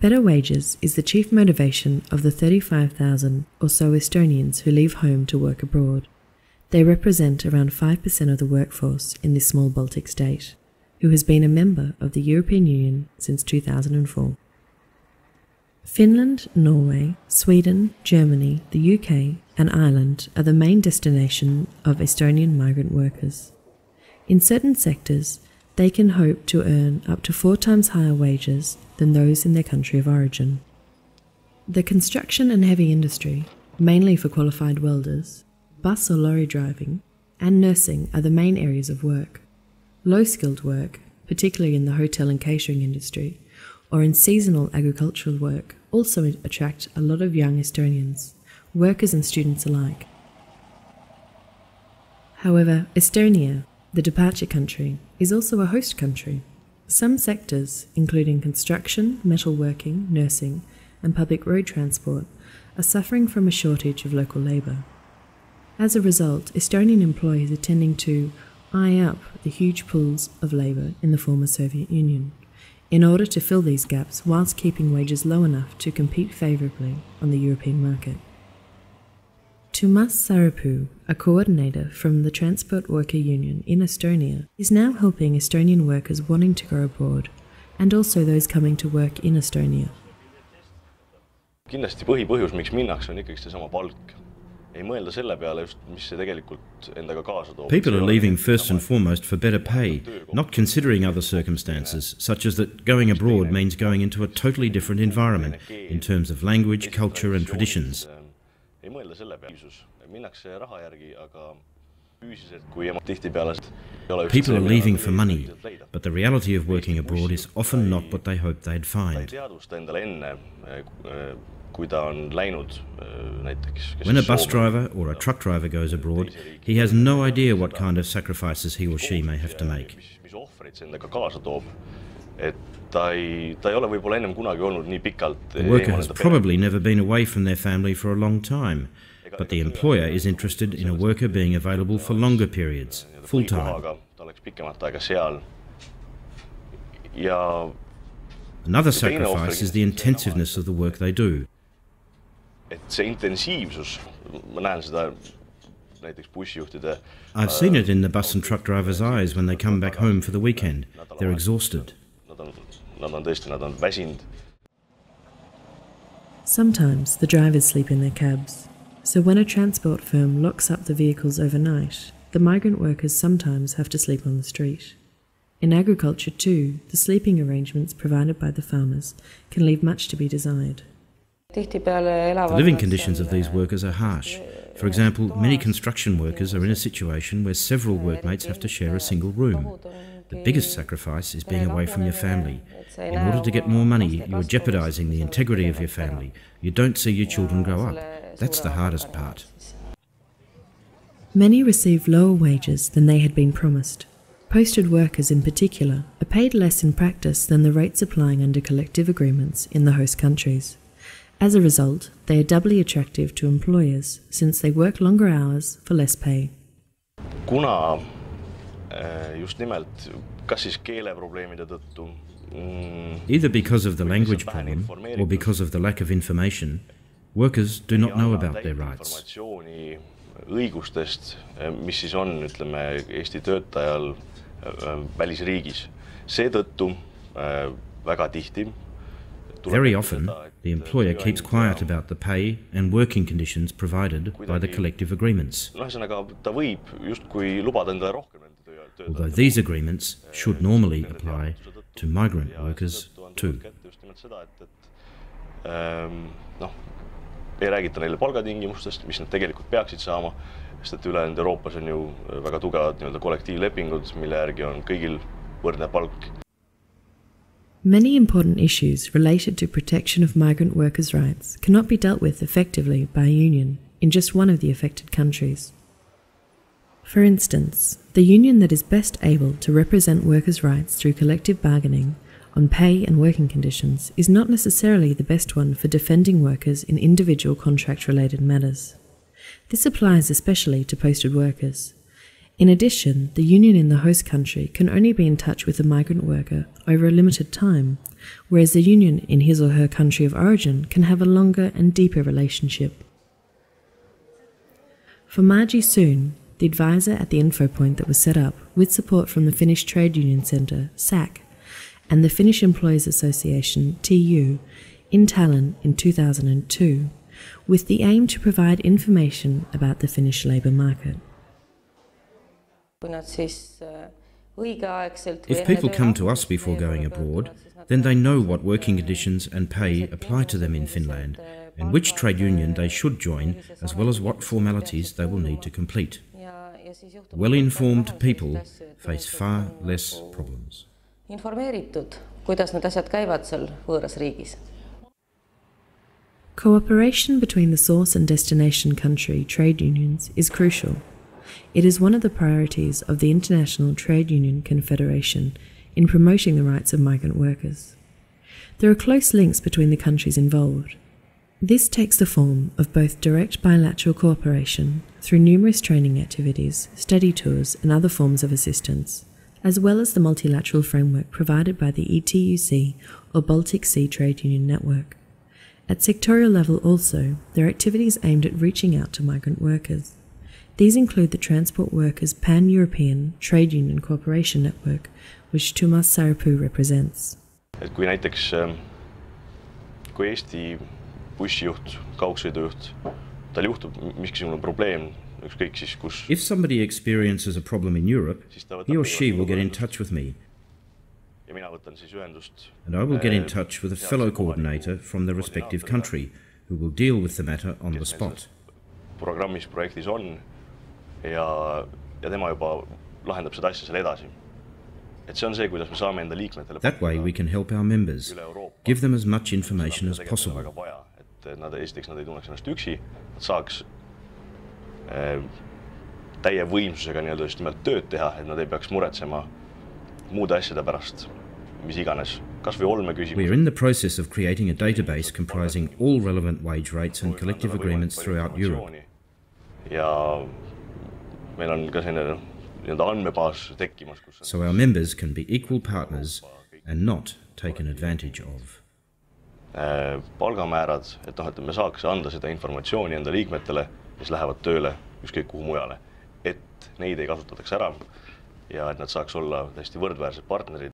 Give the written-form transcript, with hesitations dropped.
Better wages is the chief motivation of the 35,000 or so Estonians who leave home to work abroad. They represent around 5% of the workforce in this small Baltic state, who has been a member of the European Union since 2004. Finland, Norway, Sweden, Germany, the UK and Ireland are the main destination of Estonian migrant workers. In certain sectors, they can hope to earn up to 4 times higher wages than those in their country of origin. The construction and heavy industry, mainly for qualified welders, bus or lorry driving, and nursing are the main areas of work. Low-skilled work, particularly in the hotel and catering industry, or in seasonal agricultural work, also attract a lot of young Estonians, workers and students alike. However, Estonia, the departure country, is also a host country. Some sectors, including construction, metalworking, nursing, and public road transport, are suffering from a shortage of local labour. As a result, Estonian employers are tending to eye up the huge pools of labour in the former Soviet Union, in order to fill these gaps whilst keeping wages low enough to compete favourably on the European market. Toomas Sarapuu, a coordinator from the Transport Worker Union in Estonia, is now helping Estonian workers wanting to go abroad, and also those coming to work in Estonia. Kindlasti põhipõhjus, miks minnakse, on ikkagi seesama palk. Ei mõelda selle peale just, mis see tegelikult endaga kaasa toob. People are leaving first and foremost for better pay, not considering other circumstances, such as that going abroad means going into a totally different environment in terms of language, culture and traditions. Ei mõelda selle peale. Minnakse raha järgi, aga füüsiliselt kui tihtipeale People are leaving for money, but the reality of working abroad is often not what they hoped they'd find. When a bus driver or a truck driver goes abroad, he has no idea what kind of sacrifices he or she may have to make. The worker has probably never been away from their family for a long time, but the employer is interested in a worker being available for longer periods, full-time. Another sacrifice is the intensiveness of the work they do. I've seen it in the bus and truck drivers' eyes when they come back home for the weekend. They're exhausted. Sometimes the drivers sleep in their cabs, so when a transport firm locks up the vehicles overnight, the migrant workers sometimes have to sleep on the street. In agriculture too, the sleeping arrangements provided by the farmers can leave much to be desired. The living conditions of these workers are harsh. For example, many construction workers are in a situation where several workmates have to share a single room. The biggest sacrifice is being away from your family. In order to get more money, you are jeopardizing the integrity of your family. You don't see your children grow up. That's the hardest part. Many receive lower wages than they had been promised. Posted workers in particular are paid less in practice than the rates applying under collective agreements in the host countries. As a result, they are doubly attractive to employers since they work longer hours for less pay. Either because of the language problem or because of the lack of information, workers do not know about their rights. Õigustest, mis siis on, ütleme, Eesti töötajal välisriigis. Seetõttu väga tihti. Very often, the employer keeps quiet about the pay and working conditions provided by the collective agreements. Although these agreements should normally apply to migrant workers too. Ei räägita neile palgatingimustest, mis nad tegelikult peaksid saama, sest et ülejäänud Euroopas on ju väga tugevad kollektiivlepingud, mille järgi on kõigil võrdne palk. Many important issues related to protection of migrant workers' rights cannot be dealt with effectively by a union in just one of the affected countries. For instance, the union that is best able to represent workers' rights through collective bargaining on pay and working conditions is not necessarily the best one for defending workers in individual contract-related matters. This applies especially to posted workers. In addition, the union in the host country can only be in touch with a migrant worker over a limited time, whereas the union in his or her country of origin can have a longer and deeper relationship. For Mare Soon, the advisor at the info point that was set up with support from the Finnish Trade Union Centre, SAK, and the Finnish Employees Association, TU, in Tallinn in 2002, with the aim to provide information about the Finnish labour market. If people come to us before going abroad, then they know what working conditions and pay apply to them in Finland, and which trade union they should join, as well as what formalities they will need to complete. Well-informed people face far less problems. Cooperation between the source and destination country trade unions is crucial. It is one of the priorities of the International Trade Union Confederation in promoting the rights of migrant workers. There are close links between the countries involved. This takes the form of both direct bilateral cooperation through numerous training activities, study tours and other forms of assistance, as well as the multilateral framework provided by the ETUC or Baltic Sea Trade Union Network. At sectorial level also, there are activities aimed at reaching out to migrant workers. These include the Transport Workers Pan-European Trade Union Cooperation Network, which Toomas Sarapuu represents. Kui näiteks kui Eesti bussijuht, kaugsõidujuht, tal juhtub mingisugune probleem, ükskõik siis kus. If somebody experiences a problem in Europe, he or she will get in touch with me. And I will get in touch with a fellow coordinator from the respective country who will deal with the matter on the spot. Programmis, projektis on ja tema juba lahendab seda asja seal edasi. Et see on see, kuidas me saame enda liikmetele. That way we can help our members, give them as much information as possible. Et nad esiteks nad ei tunneks ennast üksi, nad saaks täie võimsusega just nimelt tööd teha, et nad ei peaks muretsema muude asjade pärast, mis iganes, kas või olme küsimus. We are in the process of creating a database comprising all relevant wage rates and collective agreements throughout Europe. Ja meil on ka selline andmebaas tekkimas. So our members can be equal partners and not taken advantage of. Palgamäärad, et me saaks anda seda informatsiooni enda liikmetele, mis lähevad tööle ükskõik kuhu mujale, et neid ei kasutataks ära ja et nad saaks olla täiesti võrdväärsed partnerid.